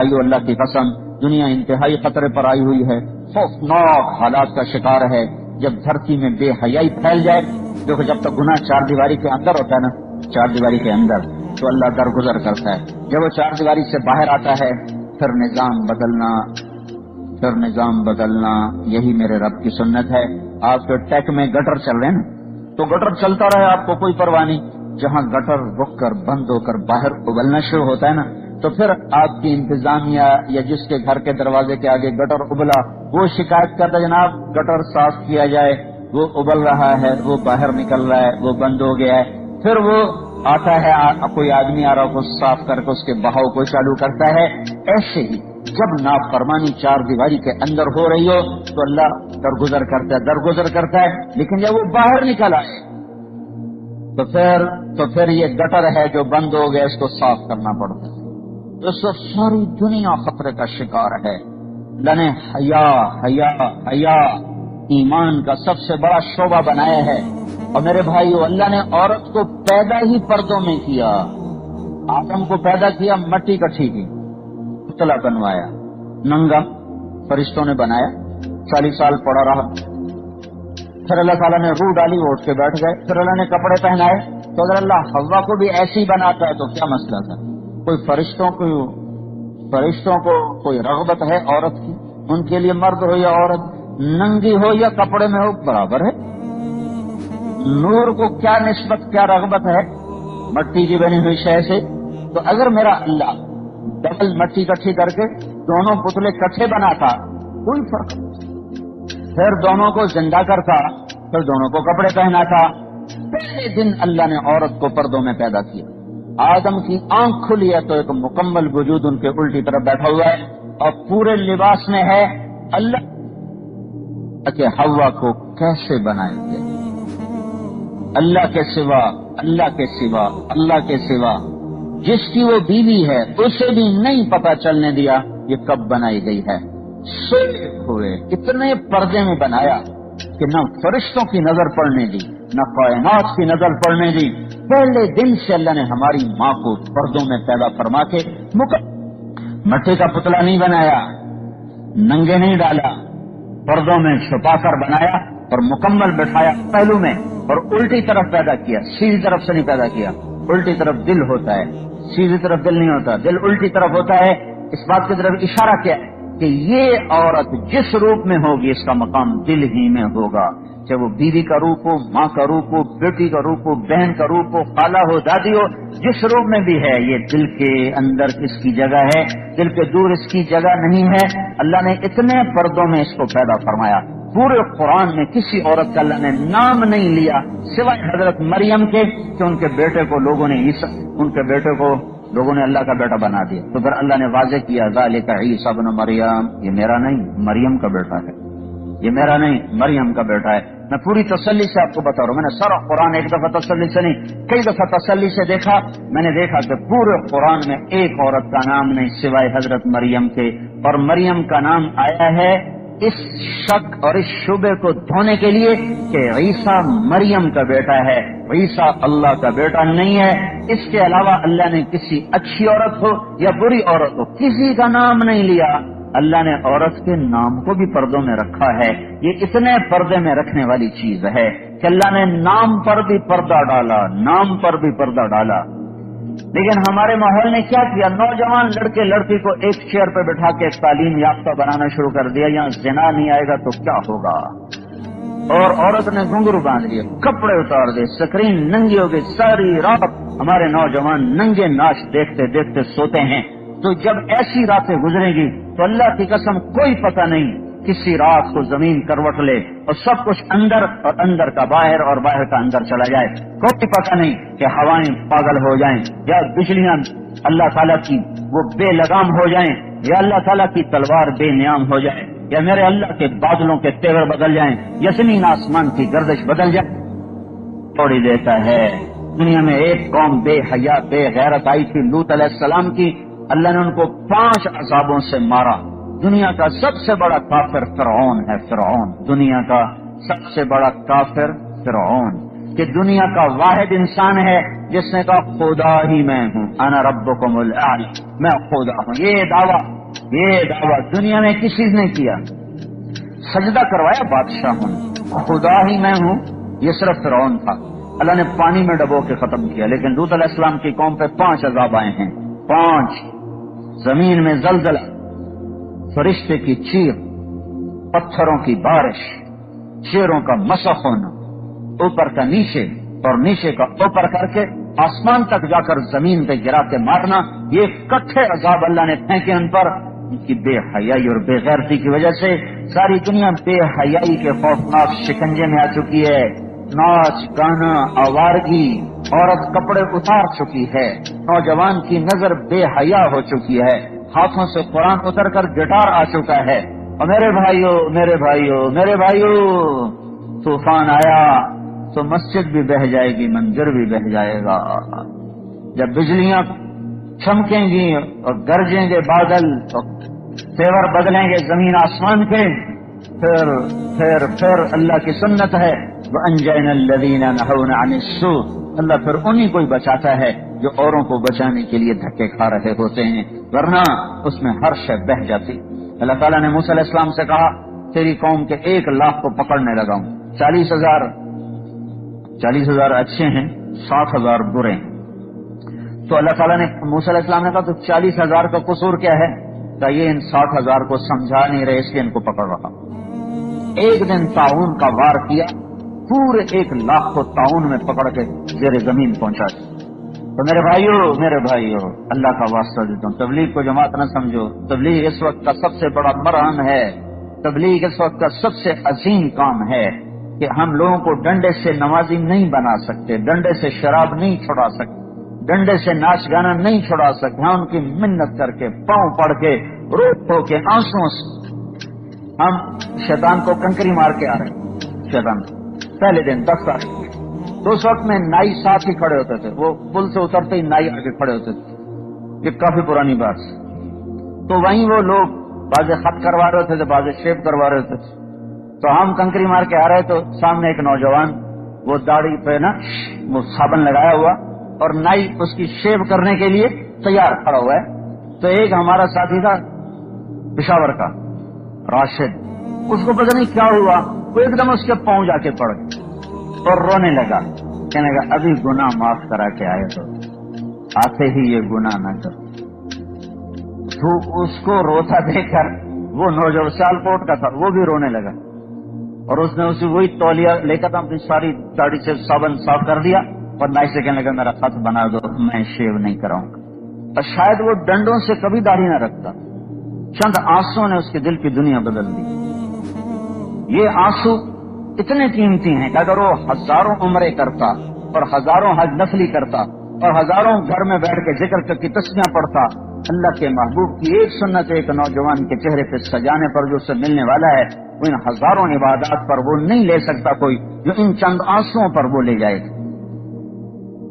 اللہ کی قسم دنیا انتہائی خطرے پر آئی ہوئی ہے، خوفناک حالات کا شکار ہے۔ جب دھرتی میں بے حیائی پھیل جائے، دیکھو جب تک گناہ چار دیواری کے اندر ہوتا ہے نا، چار دیواری کے اندر تو اللہ درگزر کرتا ہے، جب وہ چار دیواری سے باہر آتا ہے پھر نظام بدلنا، یہی میرے رب کی سنت ہے۔ آپ کے ٹیک میں گٹر چل رہے ہیں نا، تو گٹر چلتا رہے، آپ کو کوئی پرواہ نہیں۔ جہاں گٹر رک کر بند ہو کر باہر ابلنا شروع ہوتا ہے نا، تو پھر آپ کی انتظامیہ یا جس کے گھر کے دروازے کے آگے گٹر ابلا، وہ شکایت کرتا ہے جناب گٹر صاف کیا جائے، وہ ابل رہا ہے، وہ باہر نکل رہا ہے، وہ بند ہو گیا ہے۔ پھر وہ آتا ہے، کوئی آدمی آ رہا کو صاف کر کے اس کے بہاؤ کو چالو کرتا ہے۔ ایسے ہی جب نافرمانی چار دیواری کے اندر ہو رہی ہو تو اللہ درگزر کرتا ہے، لیکن جب وہ باہر نکل آئے تو پھر یہ گٹر ہے جو بند ہو گیا، اس کو صاف کرنا پڑتا ہے۔ اس وقت ساری دنیا خطرے کا شکار ہے۔ اللہ نے حیا ایمان کا سب سے بڑا شعبہ بنایا ہے۔ اور میرے بھائیو، اللہ نے عورت کو پیدا ہی پردوں میں کیا۔ آدم کو پیدا کیا مٹی کٹھی کی، پتلا بنوایا، ننگا فرشتوں نے بنایا، 40 سال پڑا رہا، پھر اللہ تعالیٰ نے روح ڈالی، وہ اٹھ کے بیٹھ گئے، پھر اللہ نے کپڑے پہنائے۔ تو اگر اللہ حوا کو بھی ایسی بناتا ہے تو کیا مسئلہ تھا؟ کوئی فرشتوں کو کوئی رغبت ہے عورت کی؟ ان کے لیے مرد ہو یا عورت، ننگی ہو یا کپڑے میں ہو، برابر ہے۔ نور کو کیا نسبت، کیا رغبت ہے مٹی کی بنی ہوئی شے سے؟ تو اگر میرا اللہ ڈبل مٹی کٹھی کر کے دونوں پتلے کٹھے بناتا کوئی فرق نہیں، پھر دونوں کو زندہ کرتا، پھر دونوں کو کپڑے پہناتا۔ پہلے دن اللہ نے عورت کو پردوں میں پیدا کیا۔ آدم کی آنکھ کھلی ہے تو ایک مکمل وجود ان کے الٹی طرف بیٹھا ہوا ہے اور پورے لباس میں ہے۔ اللہ کہ حوا کو کیسے بنائیں گے؟ اللہ کے سوا جس کی وہ بیوی ہے اسے بھی نہیں پتا چلنے دیا یہ کب بنائی گئی ہے۔ سوئے ہوئے اتنے پردے میں بنایا کہ نہ فرشتوں کی نظر پڑنے دی، نہ کائنات کی نظر پڑنے دی۔ پہلے دن سے اللہ نے ہماری ماں کو پردوں میں پیدا فرما کے مٹی کا پتلا نہیں بنایا، ننگے نہیں ڈالا، پردوں میں چھپا کر بنایا اور مکمل بٹھایا پہلو میں، اور الٹی طرف پیدا کیا، سیدھی طرف سے نہیں پیدا کیا۔ الٹی طرف دل ہوتا ہے، سیدھی طرف دل نہیں ہوتا، دل الٹی طرف ہوتا ہے۔ اس بات کی طرف اشارہ کیا کہ یہ عورت جس روپ میں ہوگی اس کا مقام دل ہی میں ہوگا، چاہے وہ بیوی کا روپ ہو، ماں کا روپ ہو، بیٹی کا روپ ہو، بہن کا روپ ہو، خالہ ہو، دادی ہو، جس روپ میں بھی ہے، یہ دل کے اندر اس کی جگہ ہے، دل کے دور اس کی جگہ نہیں ہے۔ اللہ نے اتنے پردوں میں اس کو پیدا فرمایا۔ پورے قرآن میں کسی عورت کا اللہ نے نام نہیں لیا سوائے حضرت مریم کے کہ ان کے بیٹے کو لوگوں نے اللہ کا بیٹا بنا دیا۔ تو پھر اللہ نے واضح کیا ذالک عیسی ابن مریم، یہ میرا نہیں مریم کا بیٹا ہے، یہ میرا نہیں مریم کا بیٹا ہے۔ میں پوری تسلی سے آپ کو بتا رہا ہوں، میں نے سارا قرآن ایک دفعہ تسلی سے نہیں کئی دفعہ تسلی سے دیکھا، میں نے دیکھا کہ پورے قرآن میں ایک عورت کا نام نہیں سوائے حضرت مریم کے، اور مریم کا نام آیا ہے اس شک اور اس شبے کو دھونے کے لیے کہ عیسیٰ مریم کا بیٹا ہے، عیسیٰ اللہ کا بیٹا نہیں ہے۔ اس کے علاوہ اللہ نے کسی اچھی عورت ہو یا بری عورت ہو کسی کا نام نہیں لیا۔ اللہ نے عورت کے نام کو بھی پردوں میں رکھا ہے۔ یہ اتنے پردے میں رکھنے والی چیز ہے کہ اللہ نے نام پر بھی پردہ ڈالا، نام پر بھی پردہ ڈالا۔ لیکن ہمارے ماحول نے کیا کیا، نوجوان لڑکے لڑکی کو ایک چیئر پہ بٹھا کے تعلیم یافتہ بنانا شروع کر دیا، یہاں زنا نہیں آئے گا تو کیا ہوگا، اور عورت نے گھنگرو باندھ لیے، کپڑے اتار دے، سکرین ننگی ہو گئی، ساری رات ہمارے نوجوان ننگے ناچ دیکھتے دیکھتے سوتے ہیں۔ تو جب ایسی راتیں گزریں گی تو اللہ کی قسم کوئی پتہ نہیں کسی رات کو زمین کروٹ لے اور سب کچھ اندر اور اندر کا باہر اور باہر کا اندر چلا جائے، کوئی پتہ نہیں کہ ہوائیں پاگل ہو جائیں یا بجلیاں اللہ تعالیٰ کی وہ بے لگام ہو جائیں یا اللہ تعالیٰ کی تلوار بے نیام ہو جائے یا میرے اللہ کے بادلوں کے تیور بدل جائیں یا زمین آسمان کی گردش بدل جائے۔ توڑی دیتا ہے۔ دنیا میں ایک قوم بے حیا بے غیرت آئی تھی لوط علیہ السلام کی، اللہ نے ان کو 5 عذابوں سے مارا۔ دنیا کا سب سے بڑا کافر فرعون ہے، فرعون دنیا کا سب سے بڑا کافر فرعون۔ کہ دنیا کا واحد انسان ہے جس نے کہا خدا ہی میں ہوں، انا ربکم الاعلی، میں خدا ہوں. یہ دعویٰ دنیا میں کسی نے کیا. سجدہ کروایا بادشاہوں نے، خدا ہی میں ہوں، یہ صرف فرعون تھا. اللہ نے پانی میں ڈبو کے ختم کیا. لیکن لوط علیہ السلام کی قوم پہ 5 عذاب آئے ہیں. 5 زمین میں زلزلہ، فرشتے کی چیخ، پتھروں کی بارش، شیروں کا مسخ ہونا، اوپر کا نیچے اور نیچے کا اوپر کر کے آسمان تک جا کر زمین پہ گرا کے مارنا. یہ کٹھے عذاب اللہ نے پھینکے ان پر. ان کی بے حیائی اور بے غیرتی کی وجہ سے ساری دنیا بے حیائی کے خوفناک شکنجے میں آ چکی ہے. ناچ گانا، آوارگی، عورت کپڑے اتار چکی ہے، نوجوان کی نظر بے حیا ہو چکی ہے، ہاتھوں سے قرآن اتر کر گٹار آ چکا ہے. اور میرے بھائیو طوفان آیا تو مسجد بھی بہہ جائے گی، مندر بھی بہہ جائے گا. جب بجلیاں چمکیں گی اور گرجیں گے بادل اور تیور بدلیں گے زمین آسمان کے، پھر اللہ کی سنت ہے وَأَنْجَيْنَا الَّذِينَ نَهَوْنَ عَنِ السُّوءِ. اللہ پھر انہی کو ہی بچاتا ہے جو اوروں کو بچانے کے لیے دھکے کھا رہے ہوتے ہیں، ورنہ اس میں ہر شے بہہ جاتی. اللہ تعالیٰ نے موسیٰ علیہ السلام سے کہا تیری قوم کے 1 لاکھ کو پکڑنے لگا ہوں، 40,000 اچھے ہیں، 60,000 برے ہیں. تو اللہ تعالیٰ نے موسیٰ علیہ السلام نے کہا تو 40,000 کا قصور کیا ہے؟ کہ یہ ان 60,000 کو سمجھا نہیں رہے اس لیے ان کو پکڑ رہا. ایک دن طاعون کا وار کیا، پورے 1 لاکھ کو طاعون میں پکڑ کے زیر زمین پہنچا دیا. تو میرے بھائیو اللہ کا واسطہ دیتا ہوں، تبلیغ کو جماعت نہ سمجھو. تبلیغ اس وقت کا سب سے بڑا مرہم ہے، تبلیغ اس وقت کا سب سے عظیم کام ہے کہ ہم لوگوں کو ڈنڈے سے نمازی نہیں بنا سکتے، ڈنڈے سے شراب نہیں چھڑا سکتے، ڈنڈے سے ناچ گانا نہیں چھڑا سکتے. ہم ان کی منت کر کے، پاؤں پڑ کے، رو ہو کے، آنسوں سے ہم شیطان کو کنکری مار کے آ رہے ہیں. شیطان پہلے دن 10 تاریخ تو اس وقت میں نائی ساتھ ہی کھڑے ہوتے تھے، وہ پل سے اترتے ہی نائی آگے کھڑے ہوتے تھے. یہ کافی پرانی بات. تو وہیں وہ لوگ بعض خط کروا رہے تھے، بعض شیپ کروا رہے تھے. تو ہم کنکری مار کے آ رہے تو سامنے ایک نوجوان، وہ داڑھی پہ نا وہ صابن لگایا ہوا اور نائی اس کی شیو کرنے کے لیے تیار کھڑا ہوا ہے. تو ایک ہمارا ساتھی تھا پشاور کا، راشد، اس کو پتہ نہیں کیا ہوا، وہ ایک دم اس کے پاؤں جا کے پڑ گئے اور رونے لگا، کہنے لگا ابھی گناہ معاف کرا کے آئے تو آتے ہی یہ گناہ نہ کر. تو اس کو روتا دیکھ کر وہ نوجوان سیالکوٹ کا تھا، وہ بھی رونے لگا اور اس نے اسے وہی تولیہ لے کر اپنی ساری داڑھی سے صابن صاف کر دیا اور نائی سے کہنے لگا میرا خط بنا دو، میں شیو نہیں کراؤں گا. اور شاید وہ ڈنڈوں سے کبھی داڑھی نہ رکھتا، چند آنسوں نے اس کے دل کی دنیا بدل دی. یہ آنسو اتنے قیمتی ہیں کہ اگر وہ 1000 عمرے کرتا اور 1000 حج نفلی کرتا اور 1000 گھر میں بیٹھ کے ذکر کی تسبیحاں پڑھتا، اللہ کے محبوب کی ایک سنت ایک نوجوان کے چہرے پہ سجانے پر جو اسے ملنے والا ہے وہ ان 1000 عبادات پر وہ نہیں لے سکتا کوئی جو ان چند آنسوؤں پر وہ لے جائے گا.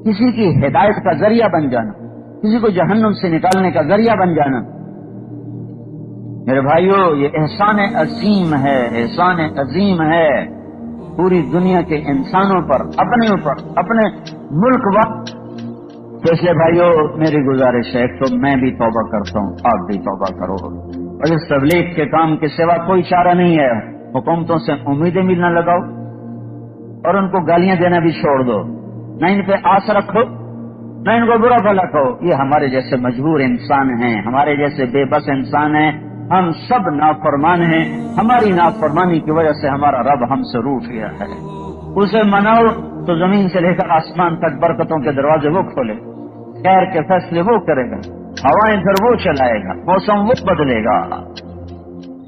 کسی کی ہدایت کا ذریعہ بن جانا، کسی کو جہنم سے نکالنے کا ذریعہ بن جانا، میرے بھائیو یہ احسان عظیم ہے، احسان عظیم ہے پوری دنیا کے انسانوں پر، اپنے اوپر، اپنے ملک وقت. تو اس لیے بھائیو میری گزارش ہے تو میں بھی توبہ کرتا ہوں، آپ بھی توبہ کرو. اور اس تبلیغ کے کام کے سوا کوئی چارہ نہیں ہے. حکومتوں سے امیدیں بھی نہ لگاؤ اور ان کو گالیاں دینا بھی چھوڑ دو، نہ ان پہ آس رکھو، نہ ان کو برا بھلا کہو. یہ ہمارے جیسے مجبور انسان ہیں، ہمارے جیسے بے بس انسان ہیں، ہم سب نافرمان ہیں. ہماری نافرمانی کی وجہ سے ہمارا رب ہم سے روٹھ گیا ہے. اسے مناؤ تو زمین سے لے کر آسمان تک برکتوں کے دروازے وہ کھولے، خیر کے فیصلے وہ کرے گا، ہوائیں پھر وہ چلائے گا، موسم وہ بدلے گا،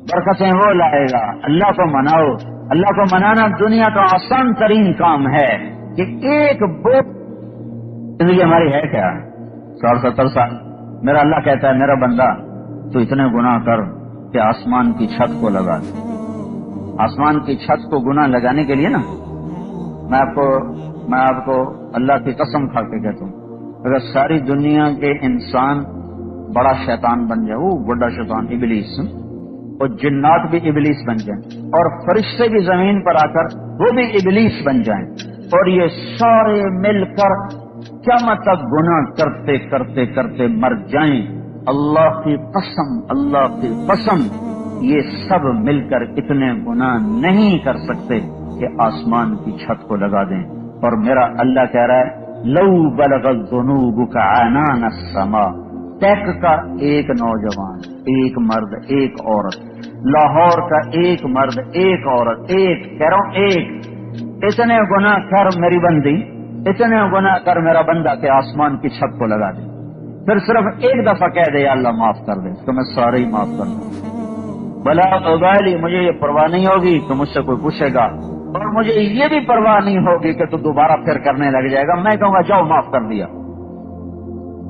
برکتیں وہ لائے گا. اللہ کو مناؤ. اللہ کو منانا دنیا کا آسان ترین کام ہے کہ ایک بوٹ زندگی ہماری ہے کیا 60-70 سال. میرا اللہ کہتا ہے میرا بندہ تو اتنے گناہ کر کہ آسمان کی چھت کو لگا دے. آسمان کی چھت کو گناہ لگانے کے لیے نا میں آپ کو اللہ کی قسم کھا کے کہتا ہوں، اگر ساری دنیا کے انسان بڑا شیطان بن جائے، وہ بڑا شیطان ابلیس، اور جنات بھی ابلیس بن جائیں اور فرشتے بھی زمین پر آ کر وہ بھی ابلیس بن جائیں، اور یہ سارے مل کر قیامت تک گناہ کرتے کرتے کرتے مر جائیں، اللہ کی قسم یہ سب مل کر اتنے گناہ نہیں کر سکتے کہ آسمان کی چھت کو لگا دیں۔ اور میرا اللہ کہہ رہا ہے لو بلغت ذنوبک عنان السماء، ٹیک کا ایک نوجوان، ایک مرد، ایک عورت، لاہور کا ایک مرد، ایک عورت، ایک کہہ رہا ہوں ایک، اتنے گناہ کر میری بندی، اتنے گناہ کر میرا بندہ کہ آسمان کی چھت کو لگا دے، پھر صرف ایک دفعہ کہہ دے یا اللہ معاف کر دے تو میں سارے ہی معاف کر دوں۔ بلا ابالی، مجھے یہ پرواہ نہیں ہوگی تو مجھ سے کوئی پوچھے گا، اور مجھے یہ بھی پرواہ نہیں ہوگی کہ تو دوبارہ پھر کرنے لگ جائے گا، میں کہوں گا جاؤ معاف کر دیا۔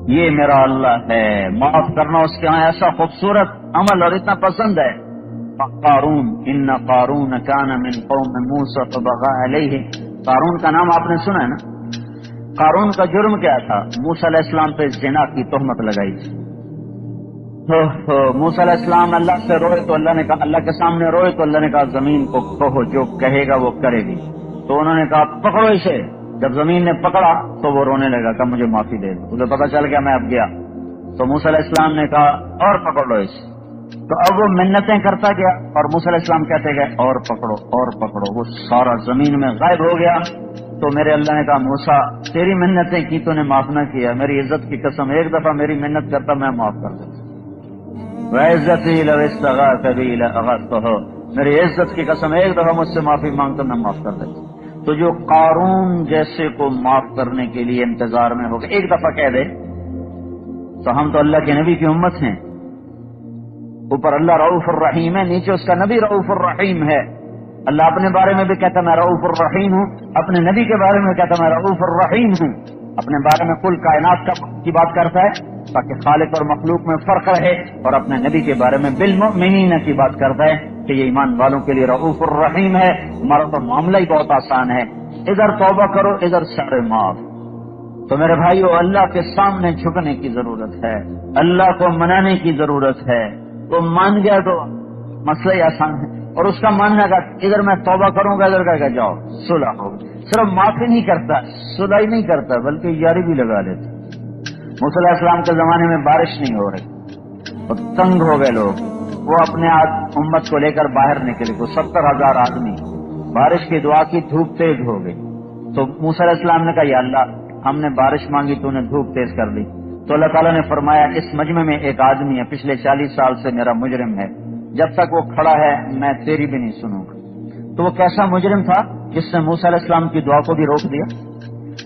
یہ میرا اللہ ہے، معاف کرنا اس کے ہاں ایسا خوبصورت عمل اور اتنا پسند ہے۔ قارون، ان قارون کان من قوم موسیٰ فبغى علیہ، قارون کا نام آپ نے سنا ہے نا؟ قارون کا جرم کیا تھا؟ موسیٰ علیہ السلام پہ زنا کی تہمت لگائی تھی۔ موسیٰ علیہ السلام اللہ سے روئے تو اللہ نے کہا، اللہ کے سامنے روئے تو اللہ نے کہا زمین کو کہو جو کہے گا وہ کرے گی، تو انہوں نے کہا پکڑو اسے، جب زمین نے پکڑا تو وہ رونے لگا کہ مجھے معافی دے دو، اسے پتا چل گیا میں اب گیا، تو موسیٰ علیہ السلام نے کہا اور پکڑ لو اسے، تو اب وہ منتیں کرتا گیا اور موسیٰ علیہ السلام کہتے گئے اور پکڑو اور پکڑو، وہ سارا زمین میں غائب ہو گیا۔ تو میرے اللہ نے کہا موسیٰ تیری منتیں کی تو نے معاف نہ کیا، میری عزت کی قسم ایک دفعہ میری منت کرتا میں معاف کر دیتا، وعزتی لو استغاث بی لاغثتہ، میری عزت کی قسم ایک دفعہ مجھ سے معافی مانگتا میں معاف کر دیتا۔ تو جو قارون جیسے کو معاف کرنے کے لیے انتظار میں ہوگا، ایک دفعہ کہہ دے تو ہم تو اللہ کے نبی کی امت ہیں، اوپر اللہ رؤوف الرحیم ہے، نیچے اس کا نبی رؤوف الرحیم ہے۔ اللہ اپنے بارے میں بھی کہتا میں رؤوف الرحیم ہوں، اپنے نبی کے بارے میں کہتا میں رؤوف الرحیم ہوں، اپنے بارے میں کل کائنات کی بات کرتا ہے تاکہ خالق اور مخلوق میں فرق رہے، اور اپنے نبی کے بارے میں بالمؤمنین کی بات کرتا ہے کہ یہ ایمان والوں کے لیے رؤوف الرحیم ہے۔ ہمارا تو معاملہ ہی بہت آسان ہے، ادھر توبہ کرو ادھر سارے معاف۔ تو میرے بھائیو اللہ کے سامنے جھکنے کی ضرورت ہے، اللہ کو منانے کی ضرورت ہے، وہ مان گیا تو مسئلہ ہی آسان ہے، اور اس کا ماننا کا ادھر میں توبہ کروں گا ادھر کہہ جاؤ صلح ہو، صرف معافی نہیں کرتا، صلح ہی نہیں کرتا بلکہ یاری بھی لگا لیتا۔ موسیٰ علیہ السلام کے زمانے میں بارش نہیں ہو رہی اور تنگ ہو گئے لوگ، وہ اپنے امت کو لے کر باہر نکلے، کو 70,000 آدمی، بارش کی دعا کی، دھوپ تیز ہو گئی، تو موسیٰ علیہ السلام نے کہا یا اللہ ہم نے بارش مانگی تو نے دھوپ تیز کر دی، تو اللہ تعالیٰ نے فرمایا اس مجمع میں ایک آدمی ہے پچھلے 40 سال سے میرا مجرم ہے، جب تک وہ کھڑا ہے میں تیری بھی نہیں سنوں گا۔ تو وہ کیسا مجرم تھا جس نے موسیٰ علیہ السلام کی دعا کو بھی روک دیا؟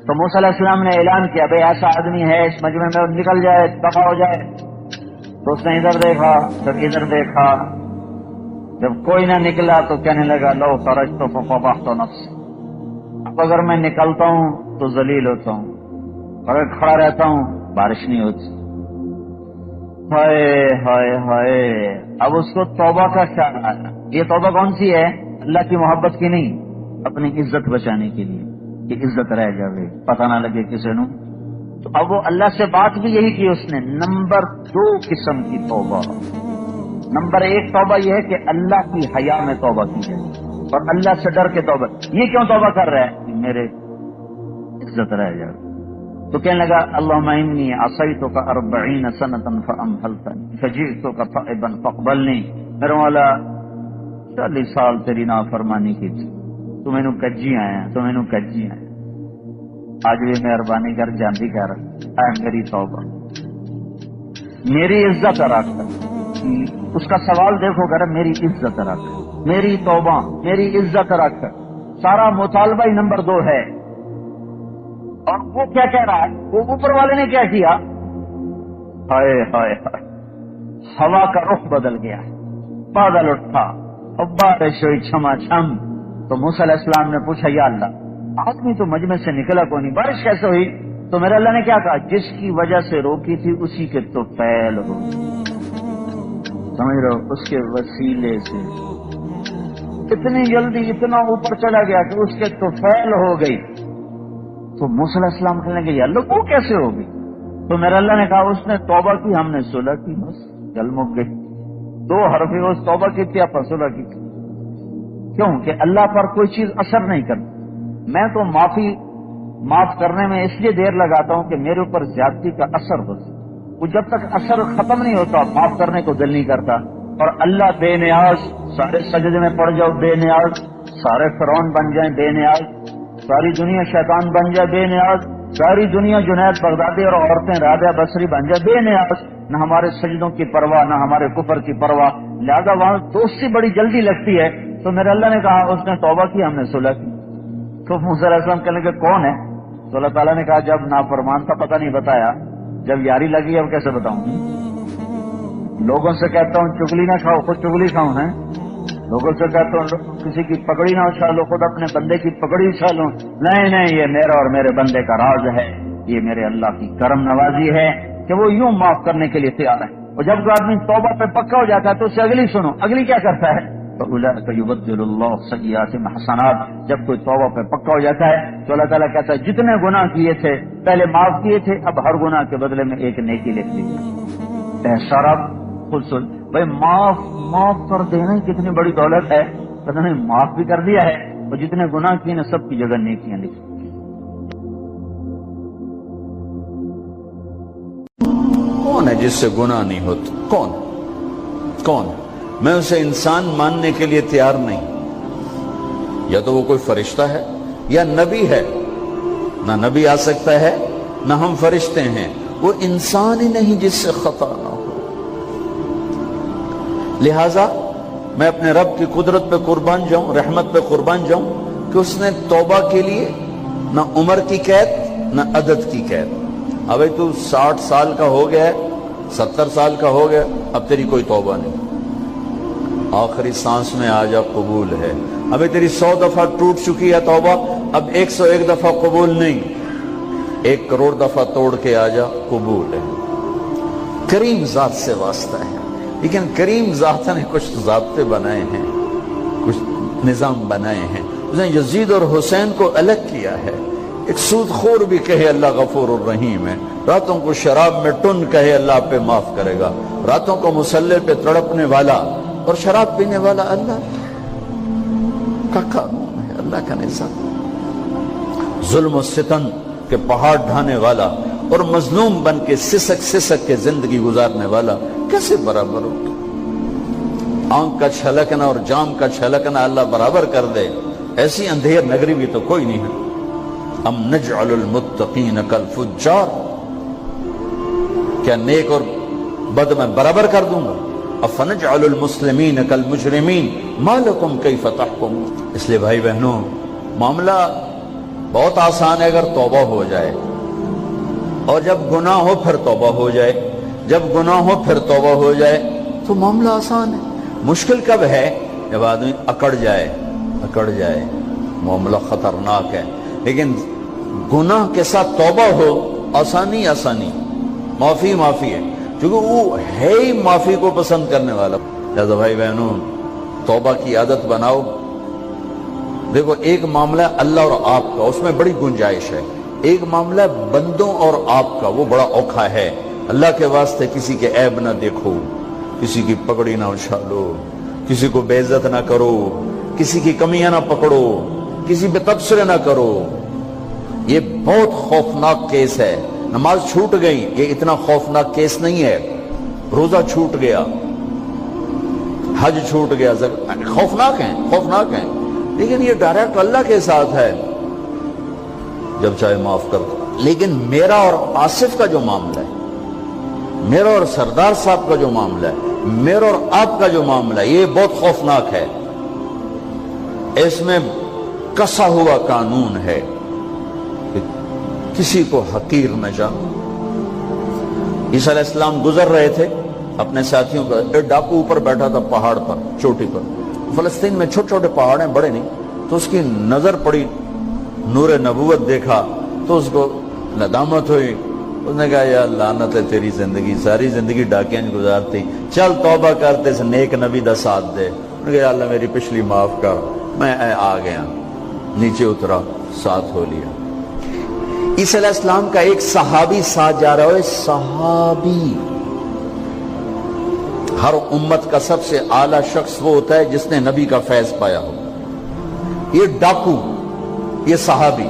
تو موسیٰ علیہ السلام نے اعلان کیا بھئی ایسا آدمی ہے اس مجمع میں، نکل جائے دفع ہو جائے۔ تو اس نے ادھر دیکھا پھر ادھر دیکھا، جب کوئی نہ نکلا تو کہنے لگا لو خرجت ففضحت نفسی، اب اگر میں نکلتا ہوں تو ذلیل ہوتا ہوں، اگر کھڑا رہتا ہوں بارش نہیں ہوتی۔ ہائے ہائے ہائے، اب اس کو توبہ کا خیال آیا۔ یہ توبہ کون سی ہے؟ اللہ کی محبت کی نہیں، اپنی عزت بچانے کے لیے کہ عزت رہ جائے، پتہ نہ لگے کسی نو۔ تو اب وہ اللہ سے بات بھی یہی کی اس نے۔ نمبر 2 قسم کی توبہ، نمبر 1 توبہ یہ ہے کہ اللہ کی حیا میں توبہ کی جائے اور اللہ سے ڈر کے توبہ۔ یہ کیوں توبہ کر رہا ہے؟ میرے عزت رہ جائے۔ تو کہنے لگا اللہم انی عصیتک 40 سنۃ فامہلتنی فجئتک تائبا فاقبلنی، میرے مولا 40 سال تیری نافرمانی کی تھی، تو مینوں کجی آیا، تو مینوں کجی آیا، آج بھی مہربانی کر جاندی کر اے میری توبہ، میری عزت رکھ۔ اس کا سوال دیکھو گر، میری عزت رکھ، میری توبہ، میری عزت رکھ، سارا مطالبہ ہی نمبر 2 ہے۔ اور وہ کیا کہہ رہا ہے؟ وہ اوپر والے نے کیا کیا؟ ہائے ہائے ہائے، ہوا کا رخ بدل گیا، بادل اٹھا اور بارش ہوئی چھما چھم۔ تو موسیٰ علیہ السلام نے پوچھا یا اللہ آدمی تو مجمع سے نکلا کو نہیں، بارش کیسے ہوئی؟ تو میرے اللہ نے کیا کہا؟ جس کی وجہ سے روکی تھی اسی کے تو فعل ہو، سمجھ رہو، اس کے وسیلے سے اتنی جلدی اتنا اوپر چلا گیا کہ اس کے تو فعل ہو گئی۔ تو موسیٰ علیہ السلام کہنے لگے یا اللہ وہ کیسے ہوگی؟ تو میرے اللہ نے کہا اس نے توبہ کی، ہم نے صلح کی، بس گل مک گئی۔ 2 حرف اس توبہ کی تھی، آپ صلح کی تھی۔ کیوں کہ اللہ پر کوئی چیز اثر نہیں کرتی، میں تو معاف کرنے میں اس لیے دیر لگاتا ہوں کہ میرے اوپر زیادتی کا اثر ہو، وہ جب تک اثر ختم نہیں ہوتا معاف کرنے کو دل نہیں کرتا۔ اور اللہ بے نیاز، سارے سجدے میں پڑ جاؤ بے نیاز، سارے فرعون بن جائیں بے نیاز، ساری دنیا شیطان بن جائے بے نیاز، ساری دنیا جنید بغدادی اور عورتیں رابعہ بصری بن جائے بے نیاز، نہ ہمارے سجدوں کی پرواہ نہ ہمارے کفر کی پرواہ، لہذا وہاں دوستی بڑی جلدی لگتی ہے۔ تو میرے اللہ نے کہا اس نے توبہ کی، ہم نے صلح کی۔ تو موسیٰ علیہ السلام کہنے لگے کون ہے؟ تو اللہ تعالیٰ نے کہا جب نافرمان کا پتہ نہیں بتایا، جب یاری لگی اب کیسے بتاؤں؟ لوگوں سے کہتا ہوں چگلی نہ کھاؤ، خود چگلی کھاؤں ہے، لوگوں سے کہتا ہوں کسی کی پگڑی نہ اچھالو، خود اپنے بندے کی پگڑی اچھالوں۔ نہیں، یہ میرا اور میرے بندے کا راز ہے، یہ میرے اللہ کی کرم نوازی ہے کہ وہ یوں معاف کرنے کے لیے تیار ہے۔ اور جب کوئی آدمی توبہ پہ پکا ہو جاتا ہے تو اسے اگلی سنو، اگلی کیا کرتا ہے؟ فَأُولَٰئِكَ يُبَدِّلُ اللَّهُ سَيِّئَاتِهِمْ حَسَنَاتٍ۔ جب کوئی توبہ پہ پکا ہو جاتا ہے تو اللہ تعالیٰ کہتا ہے جتنے گناہ کیے تھے پہلے معاف کیے تھے، اب ہر گناہ کے بدلے میں ایک نیکی لکھ دی۔ ایسا رب خود سن بھائی، معاف کر دینا کتنی بڑی دولت ہے، پتہ نہیں معاف بھی کر دیا ہے، اور جتنے گناہ کیے نا سب کی جگہ نیکیاں لکھی۔ کون ہے جس سے گناہ نہیں ہوتا؟ کون؟ میں اسے انسان ماننے کے لیے تیار نہیں، یا تو وہ کوئی فرشتہ ہے یا نبی ہے، نہ نبی آ سکتا ہے نہ ہم فرشتے ہیں، وہ انسان ہی نہیں جس سے خطا نہ ہو۔ لہذا میں اپنے رب کی قدرت پہ قربان جاؤں، رحمت پہ قربان جاؤں کہ اس نے توبہ کے لیے نہ عمر کی قید نہ عدد کی قید۔ ابھی تو 60 سال کا ہو گیا ہے، 70 سال کا ہو گیا، اب تیری کوئی توبہ نہیں، آخری سانس میں آ جا قبول ہے۔ ابھی تیری 100 دفعہ ٹوٹ چکی ہے توبہ، اب 101 دفعہ قبول نہیں، 1 کروڑ دفعہ توڑ کے آ جا قبول ہے۔ کریم ذات سے واسطہ ہے، لیکن کریم ذات نے کچھ ضابطے بنائے ہیں، کچھ نظام بنائے ہیں۔ اس نے یزید اور حسین کو الگ کیا ہے۔ ایک سود خور بھی کہے اللہ غفور الرحیم ہے، راتوں کو شراب میں ٹن کہے اللہ پہ معاف کرے گا، راتوں کو مصلی پہ تڑپنے والا اور شراب پینے والا اللہ کا قانون ہے، اللہ کا نظام۔ ظلم و ستم کے پہاڑ ڈھانے والا اور مظلوم بن کے سسک کے زندگی گزارنے والا کیسے برابر ہو؟ آنکھ کا چھلکنا اور جام کا چھلکنا اللہ برابر کر دے، ایسی اندھیر نگری بھی تو کوئی نہیں ہے۔ ام نجعل المتقین کالفجار، کیا نیک اور بد میں برابر کر دوں گا؟ افنجعل المسلمین کالمجرمین ما لکم کیف تحکمون۔ اس لیے بھائی بہنوں، معاملہ بہت آسان ہے اگر توبہ ہو جائے، اور جب گناہ ہو پھر توبہ ہو جائے، جب گناہ ہو پھر توبہ ہو جائے تو معاملہ آسان ہے۔ مشکل کب ہے؟ جب آدمی اکڑ جائے، معاملہ خطرناک ہے۔ لیکن گناہ کے ساتھ توبہ ہو، آسانی معافی ہے، کیونکہ وہ ہے ہی معافی کو پسند کرنے والا۔ لہذا بھائی بہنوں، توبہ کی عادت بناؤ۔ دیکھو، ایک معاملہ اللہ اور آپ کا، اس میں بڑی گنجائش ہے۔ ایک معاملہ بندوں اور آپ کا، وہ بڑا اوکھا ہے۔ اللہ کے واسطے کسی کے عیب نہ دیکھو، کسی کی پگڑی نہ اچھالو، کسی کو بے عزت نہ کرو، کسی کی کمیاں نہ پکڑو، کسی پہ تبصرے نہ کرو۔ یہ بہت خوفناک کیس ہے۔ نماز چھوٹ گئی، یہ اتنا خوفناک کیس نہیں ہے۔ روزہ چھوٹ گیا، حج چھوٹ گیا، خوفناک ہیں، لیکن یہ ڈائریکٹ اللہ کے ساتھ ہے، جب چاہے معاف کر دو۔ لیکن میرا اور آصف کا جو معاملہ ہے، میرا اور سردار صاحب کا جو معاملہ ہے، میرا اور آپ کا جو معاملہ ہے، یہ بہت خوفناک ہے۔ اس میں کسا ہوا قانون ہے کہ کسی کو حقیر نہ جانو۔ عیسیٰ علیہ السلام گزر رہے تھے اپنے ساتھیوں کا، ایک ڈاکو اوپر بیٹھا تھا پہاڑ پر، چوٹی پر۔ فلسطین میں چھوٹے چھوٹے پہاڑ ہیں، بڑے نہیں، تو اس کی نظر پڑی، نور نبوت دیکھا تو اس کو ندامت ہوئی۔ اس نے کہا یا لعنت ہے تیری زندگی، ساری زندگی ڈاکیاں گزارتی، چل توبہ کرتے سے نیک نبی دا ساتھ دے۔ انہوں نے کہا یا اللہ میری پچھلی معاف کر، میں آ گیا، نیچے اترا، ساتھ ہو لیا۔ عیسیٰ علیہ السلام کا ایک صحابی ساتھ جا رہا ہے، صحابی۔ ہر امت کا سب سے اعلیٰ شخص وہ ہوتا ہے جس نے نبی کا فیض پایا ہو۔ یہ ڈاکو یہ صحابی،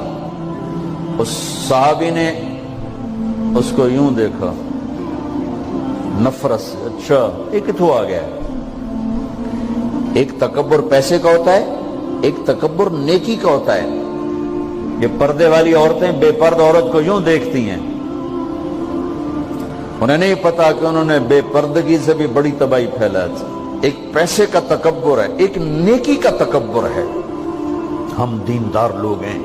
اس صحابی نے اس کو یوں دیکھا نفرت سے، اچھا یہ کتوں آ گیا ہے؟ ایک تکبر پیسے کا ہوتا ہے، ایک تکبر نیکی کا ہوتا ہے۔ یہ پردے والی عورتیں بے پردہ عورت کو یوں دیکھتی ہیں، انہیں نہیں پتا کہ انہوں نے بے پردگی سے بھی بڑی تباہی پھیلا تھی۔ ایک پیسے کا تکبر ہے، ایک نیکی کا تکبر ہے۔ ہم دیندار لوگ ہیں،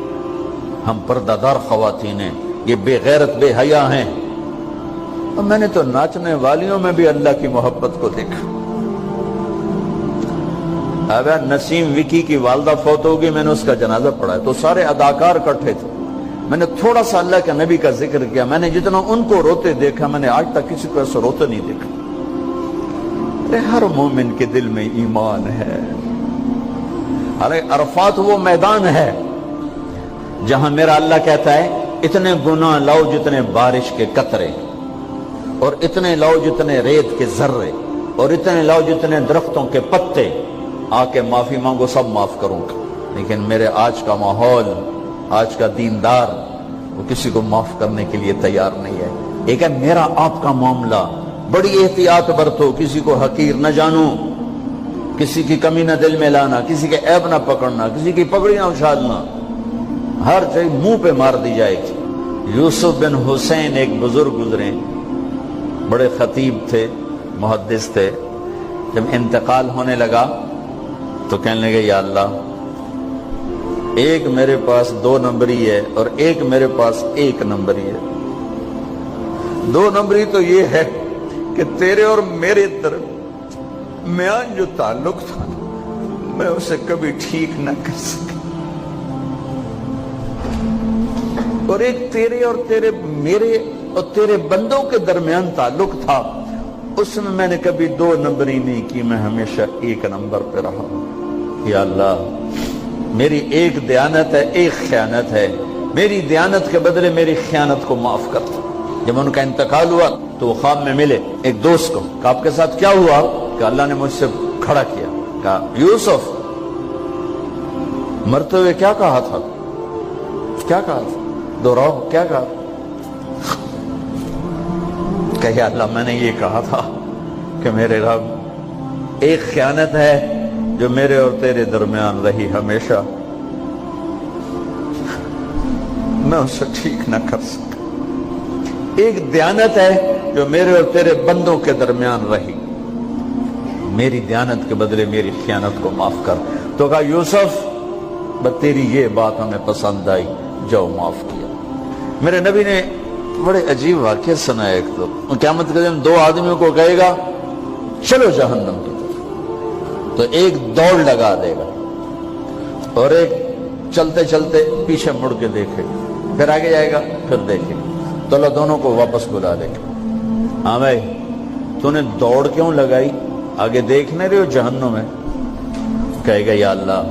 ہم پردہ دار خواتین ہیں، یہ بے غیرت بے حیا ہیں۔ اور میں نے تو ناچنے والیوں میں بھی اللہ کی محبت کو دیکھا۔ اب نسیم وکی کی والدہ فوت ہوگی، میں نے اس کا جنازہ پڑھا ہے تو سارے اداکار اکٹھے تھے، میں نے تھوڑا سا اللہ کے نبی کا ذکر کیا۔ میں نے جتنا ان کو روتے دیکھا، میں نے آج تک کسی کو ایسا روتے نہیں دیکھا۔ ہر مومن کے دل میں ایمان ہے۔ ارے عرفات وہ میدان ہے جہاں میرا اللہ کہتا ہے اتنے گناہ لاؤ جتنے بارش کے قطرے، اور اتنے لاؤ جتنے ریت کے ذرے، اور اتنے لاؤ جتنے درختوں کے پتے، آ کے معافی مانگو، سب معاف کروں گا۔ لیکن میرے آج کا ماحول، آج کا دیندار، وہ کسی کو معاف کرنے کے لیے تیار نہیں ہے۔ ایک ہے میرا آپ کا معاملہ، بڑی احتیاط برتو، کسی کو حقیر نہ جانو، کسی کی کمی نہ دل میں لانا، کسی کے عیب نہ پکڑنا، کسی کی پگڑی نہ اچھالنا، ہر چیز منہ پہ مار دی جائے گی۔ یوسف بن حسین ایک بزرگ گزرے، بڑے خطیب تھے، محدث تھے۔ جب انتقال ہونے لگا تو کہنے لگے یا اللہ، ایک میرے پاس 2 نمبری ہے اور ایک میرے پاس 1 نمبری ہے۔ 2 نمبری تو یہ ہے کہ تیرے اور میرے درمیان جو تعلق تھا میں اسے کبھی ٹھیک نہ کر سکا، اور ایک تیرے اور میرے اور تیرے بندوں کے درمیان تعلق تھا، اس میں نے کبھی 2 نمبری نہیں کی، میں ہمیشہ 1 نمبر پہ رہا۔ یا اللہ، میری ایک دیانت ہے، ایک خیانت ہے، میری دیانت کے بدلے میری خیانت کو معاف کر دو۔ جب ان کا انتقال ہوا تو وہ خواب میں ملے ایک دوست کو، کہ آپ کے ساتھ کیا ہوا؟ کہ اللہ نے مجھ سے کھڑا کیا، کہا یوسف مرتے ہوئے کیا کہا تھا؟ کیا کہا تھا؟ دوہراؤ، کیا کہا؟ کہ یا اللہ، میں نے یہ کہا تھا کہ میرے رب، ایک خیانت ہے جو میرے اور تیرے درمیان رہی ہمیشہ، میں اسے ٹھیک نہ کر سکا۔ ایک دیانت ہے جو میرے اور تیرے بندوں کے درمیان رہی، میری دیانت کے بدلے میری خیانت کو معاف کر۔ تو کہا یوسف، بس تیری یہ بات ہمیں پسند آئی، جاؤ معاف کیا۔ میرے نبی نے بڑے عجیب واقعہ سنایا۔ ایک تو قیامت کے دن 2 آدمیوں کو کہے گا چلو جہنم کی طرف، تو ایک دوڑ لگا دے گا اور ایک چلتے چلتے پیچھے مڑ کے دیکھے گا، پھر آگے جائے گا، پھر دیکھے گا، تو اللہ دونوں کو واپس بلا دے گا۔ ہاں بھائی، تو نے دوڑ کیوں لگائی؟ آگے دیکھنے رہے ہو جہنم ہے؟ کہے گا یا اللہ،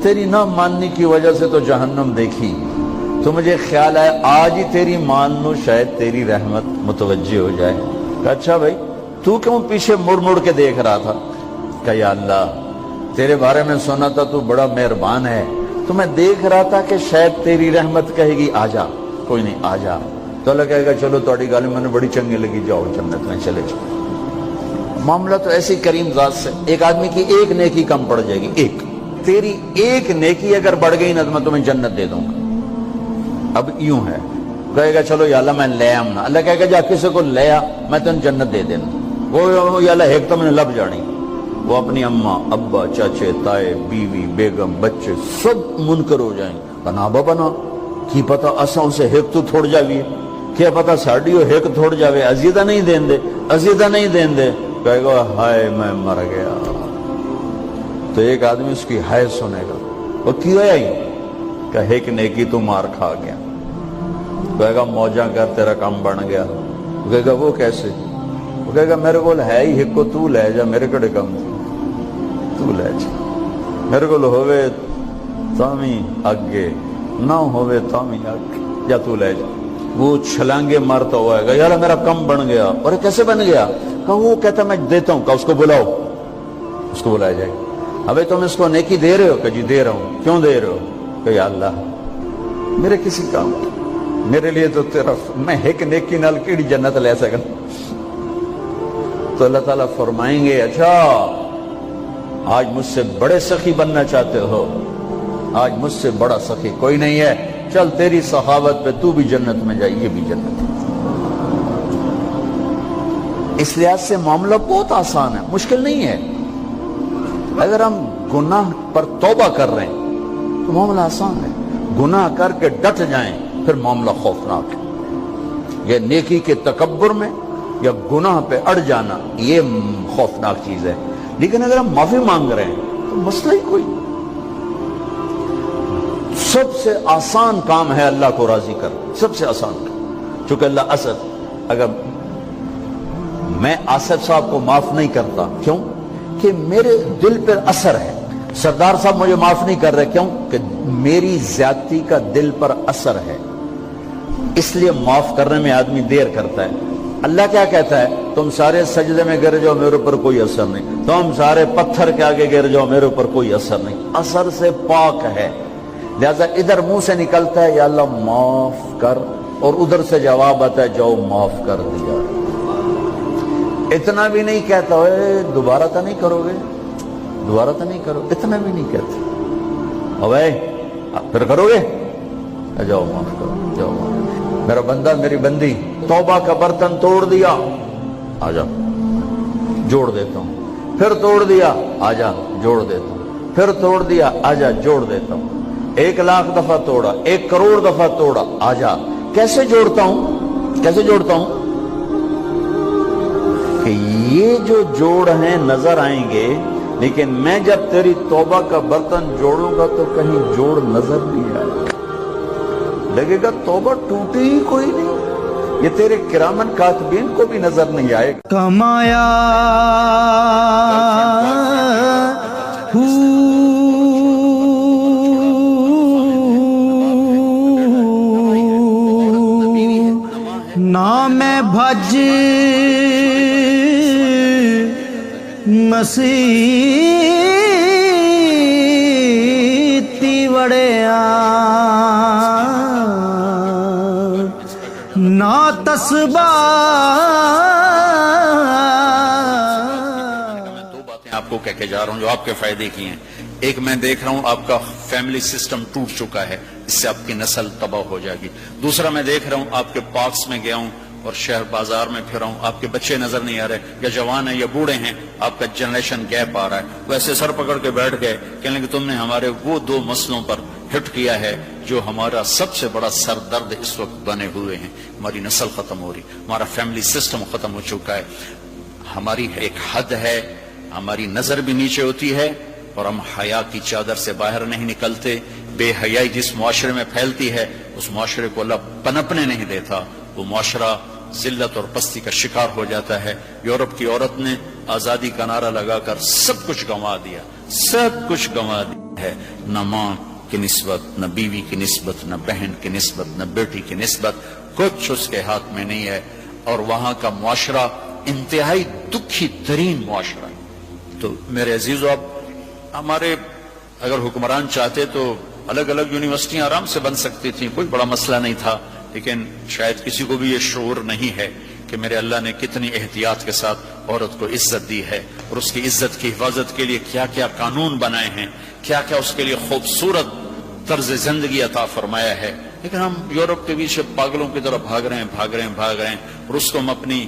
تیری نہ ماننے کی وجہ سے تو جہنم دیکھی، تو مجھے خیال ہے آج ہی تیری مان لوں، شاید تیری رحمت متوجہ ہو جائے۔ کہا اچھا بھائی، تو کیوں پیچھے مڑ مڑ کے دیکھ رہا تھا؟ کہا یا اللہ، تیرے بارے میں سنا تھا تو بڑا مہربان ہے، تو میں دیکھ رہا تھا کہ شاید تیری رحمت کہے گی آ جا۔ کوئی نہیں، آ جا۔ تو اللہ کہے گا چلو تھوڑی گالی میں نے بڑی چنگی لگی، جاؤ جنت میں چلے جاؤ۔ معاملہ تو ایسی کریم ذات سے، ایک آدمی کی ایک نیکی کم پڑ جائے گی، ایک تیری ایک نیکی اگر بڑھ گئی نا تو میں تمہیں جنت دے دوں گا۔ اب یوں ہے، کہے گا چلو یا اللہ میں لے آؤں نا، اللہ کہے گا جا کسی کو لے آ، میں تمہیں جنت دے دینا۔ وہ یا اللہ ایک تو میں نے لب جانی، وہ اپنی اماں، ابا، چاچے، تائے، بیوی، بیگم، بچے سب منکر ہو جائیں۔ بنا بنا کی پتا اساں اسے ایک تو تھوڑ جاوی، کیا پتا ساڑی ہو ایک تھوڑ جاوے، عزیدہ نہیں دین دے، عزیدہ نہیں دین دے۔ کہے گا ہائے میں مر گیا۔ تو ایک آدمی اس کی ہائے سنے گا، وہ کیوں ہے ہی؟ کہے کہ نیکی تو مار کھا گیا۔ کہے گا موجہ کر تیرا کام بن گیا۔ کہے گا وہ کیسے؟ وہ کہے گا میرے کو ہے ہی ایک کو، تو لے جا، میرے کڑے کم تھی، تو لے جا، میرے کو ہوئے تامی آگے نہ ہوئے تامی آگے، یا تو لے جا۔ وہ چھلانگے مارتا ہوا ہے گا یار میرا کم بن گیا۔ اور کیسے بن گیا؟ کہ وہ کہتا میں دیتا ہوں، کہ اس کو بلاؤ، اس کو بلایا جائے۔ ابھی تم اس کو نیکی دے رہے ہو؟ کہ جی دے رہا ہوں۔ کیوں دے رہے ہو؟ کہ یا اللہ میرے کسی کام میرے لیے تو تیرا میں ایک نیکی نال کیڑی جنت لے سکا. تو اللہ تعالیٰ فرمائیں گے اچھا آج مجھ سے بڑے سخی بننا چاہتے ہو, آج مجھ سے بڑا سخی کوئی نہیں ہے, چل تیری سخاوت پہ تو بھی جنت میں جائے, یہ بھی جنت ہے. اس لحاظ سے معاملہ بہت آسان ہے, مشکل نہیں ہے. اگر ہم گناہ پر توبہ کر رہے ہیں تو معاملہ آسان ہے, گناہ کر کے ڈٹ جائیں پھر معاملہ خوفناک ہے. یہ نیکی کے تکبر میں یا گناہ پہ اڑ جانا یہ خوفناک چیز ہے. لیکن اگر ہم معافی مانگ رہے ہیں تو مسئلہ ہی کوئی. سب سے آسان کام ہے اللہ کو راضی کر, سب سے آسان کام. چونکہ اللہ اسد, اگر میں آصف صاحب کو معاف نہیں کرتا, کیوں کہ میرے دل پر اثر ہے. سردار صاحب مجھے معاف نہیں کر رہے, کیوں کہ میری زیادتی کا دل پر اثر ہے. اس لیے معاف کرنے میں آدمی دیر کرتا ہے. اللہ کیا کہتا ہے, تم سارے سجدے میں گر جاؤ میرے اوپر کوئی اثر نہیں, تم سارے پتھر کے آگے گر جاؤ میرے اوپر کوئی اثر نہیں. اثر سے پاک ہے. لہذا ادھر منہ سے نکلتا ہے یا اللہ معاف کر, اور ادھر سے جواب آتا ہے جاؤ معاف کر دیا. اتنا بھی نہیں کہتا اے دوبارہ تو نہیں کرو گے, دوبارہ تو نہیں کرو, اتنا بھی نہیں کہتے. اوے پھر کرو گے, جاؤ معاف کرو, جاؤ معاف. میرا بندہ میری بندی توبہ کا برتن توڑ دیا, آجا جوڑ دیتا ہوں. پھر توڑ دیا, آجا جوڑ دیتا ہوں. پھر توڑ دیا, آجا جوڑ دیتا ہوں. 1,00,000 دفعہ توڑا, 1 کروڑ دفعہ توڑا, آجا. کیسے جوڑتا ہوں, کیسے جوڑتا ہوں کہ یہ جو جوڑ ہیں نظر آئیں گے, لیکن میں جب تیری توبہ کا برتن جوڑوں گا تو کہیں جوڑ نظر نہیں آئے گا, لگے گا توبہ ٹوٹی ہی کوئی نہیں. یہ تیرے کرامن کاتبین کو بھی نظر نہیں آئے گا. کمایا نہ میں بھج مسیتی وڑیا نہ تسبہ. دو باتیں آپ کو کہہ کے جا رہا ہوں جو آپ کے فائدے کی ہیں. ایک میں دیکھ رہا ہوں آپ کا فیملی سسٹم ٹوٹ چکا ہے, اس سے آپ کی نسل تباہ ہو جائے گی. دوسرا میں دیکھ رہا ہوں آپ کے پارکس میں گیا ہوں اور شہر بازار میں پھر رہا ہوں, آپ کے بچے نظر نہیں آ رہے, یا جوان ہیں یا بوڑھے ہیں, آپ کا جنریشن گیپ آ رہا ہے. ویسے سر پکڑ کے بیٹھ گئے کہنے کہ تم نے ہمارے وہ 2 مسئلوں پر ہٹ کیا ہے جو ہمارا سب سے بڑا سر درد اس وقت بنے ہوئے ہیں. ہماری نسل ختم ہو رہی, ہمارا فیملی سسٹم ختم ہو چکا ہے. ہماری ایک حد ہے, ہماری نظر بھی نیچے ہوتی ہے اور ہم حیا کی چادر سے باہر نہیں نکلتے. بے حیائی جس معاشرے میں پھیلتی ہے اس معاشرے کو اللہ پنپنے نہیں دیتا, وہ معاشرہ ذلت اور پستی کا شکار ہو جاتا ہے. یورپ کی عورت نے آزادی کا نعرہ لگا کر سب کچھ گنوا دیا, سب کچھ گنوا دیا ہے. نہ ماں کی نسبت, نہ بیوی کی نسبت, نہ بہن کی نسبت, نہ بیٹی کی نسبت, کچھ اس کے ہاتھ میں نہیں ہے. اور وہاں کا معاشرہ انتہائی دکھی ترین معاشرہ. تو میرے عزیزو, اب ہمارے اگر حکمران چاہتے تو الگ الگ یونیورسٹیاں آرام سے بن سکتی تھیں, کوئی بڑا مسئلہ نہیں تھا. لیکن شاید کسی کو بھی یہ شعور نہیں ہے کہ میرے اللہ نے کتنی احتیاط کے ساتھ عورت کو عزت دی ہے, اور اس کی عزت کی حفاظت کے لیے کیا کیا قانون بنائے ہیں, کیا کیا اس کے لیے خوبصورت طرز زندگی عطا فرمایا ہے. لیکن ہم یورپ کے پیچھے پاگلوں کی طرح بھاگ رہے ہیں, اور اس کو ہم اپنی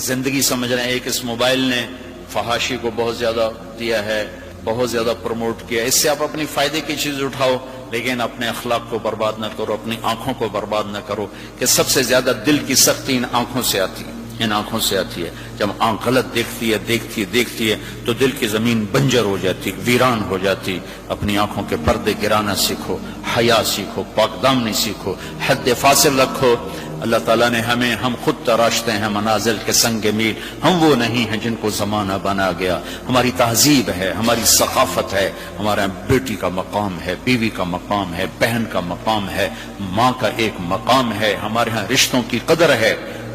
زندگی سمجھ رہے ہیں. ایک اس موبائل نے فحاشی کو بہت زیادہ دیا ہے, بہت زیادہ پروموٹ کیا. اس سے آپ اپنی فائدے کی چیز اٹھاؤ, لیکن اپنے اخلاق کو برباد نہ کرو, اپنی آنکھوں کو برباد نہ کرو. کہ سب سے زیادہ دل کی سختی ان آنکھوں سے آتی ہے, ان آنکھوں سے آتی ہے. جب آنکھ غلط دیکھتی ہے تو دل کی زمین بنجر ہو جاتی, ویران ہو جاتی. اپنی آنکھوں کے پردے گرانا سیکھو, حیا سیکھو, پاک دامنی سیکھو, حد فاصل رکھو. اللہ تعالیٰ نے ہم خود تراشتے ہیں منازل کے سنگ میل, ہم وہ نہیں ہیں جن کو زمانہ بنا گیا. ہماری تہذیب ہے, ہماری ثقافت ہے, ہمارا بیٹی کا مقام ہے, بیوی کا مقام ہے, بہن کا مقام ہے, ماں کا ایک مقام ہے. ہمارے ہاں رشتوں کی قدر ہے,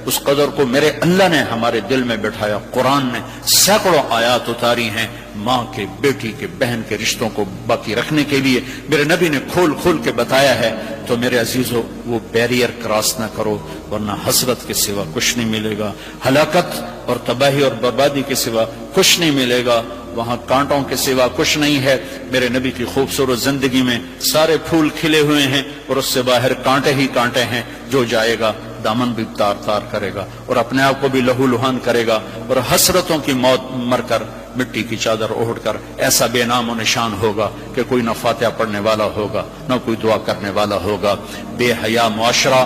اس قدر کو میرے اللہ نے ہمارے دل میں بٹھایا. قرآن نے سینکڑوں آیات اتاری ہیں ماں کے، بیٹی کے، بہن کے رشتوں کو باقی رکھنے کے لیے. میرے نبی نے کھول کھول کے بتایا ہے. تو میرے عزیزو وہ بیریئر کراس نہ کرو، ورنہ حسرت کے سوا کچھ نہیں ملے گا، ہلاکت اور تباہی اور بربادی کے سوا کچھ نہیں ملے گا، وہاں کانٹوں کے سوا کچھ نہیں ہے. میرے نبی کی خوبصورت زندگی میں سارے پھول کھلے ہوئے ہیں اور اس سے باہر کانٹے ہی کانٹے ہیں. جو جائے گا دامن بھی تار تار کرے گا اور اپنے آپ کو بھی لہو لہان کرے گا، اور حسرتوں کی موت مر کر مٹی کی چادر اوڑھ کر ایسا بے نام و نشان ہوگا کہ کوئی نہ فاتحہ پڑھنے والا ہوگا نہ کوئی دعا کرنے والا ہوگا. بے حیا معاشرہ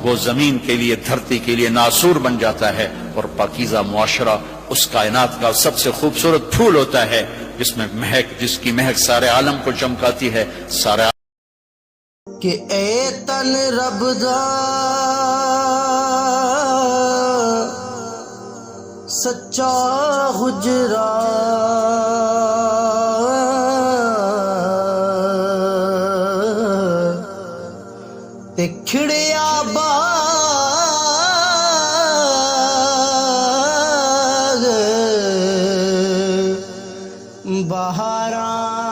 وہ زمین کے لیے، دھرتی کے لیے ناسور بن جاتا ہے، اور پاکیزہ معاشرہ اس کائنات کا سب سے خوبصورت پھول ہوتا ہے جس میں مہک، جس کی مہک سارے عالم کو چمکاتی ہے. سارے کہ اے تن رب دا سچا حجرا تے کھڑیا باغ بہاراں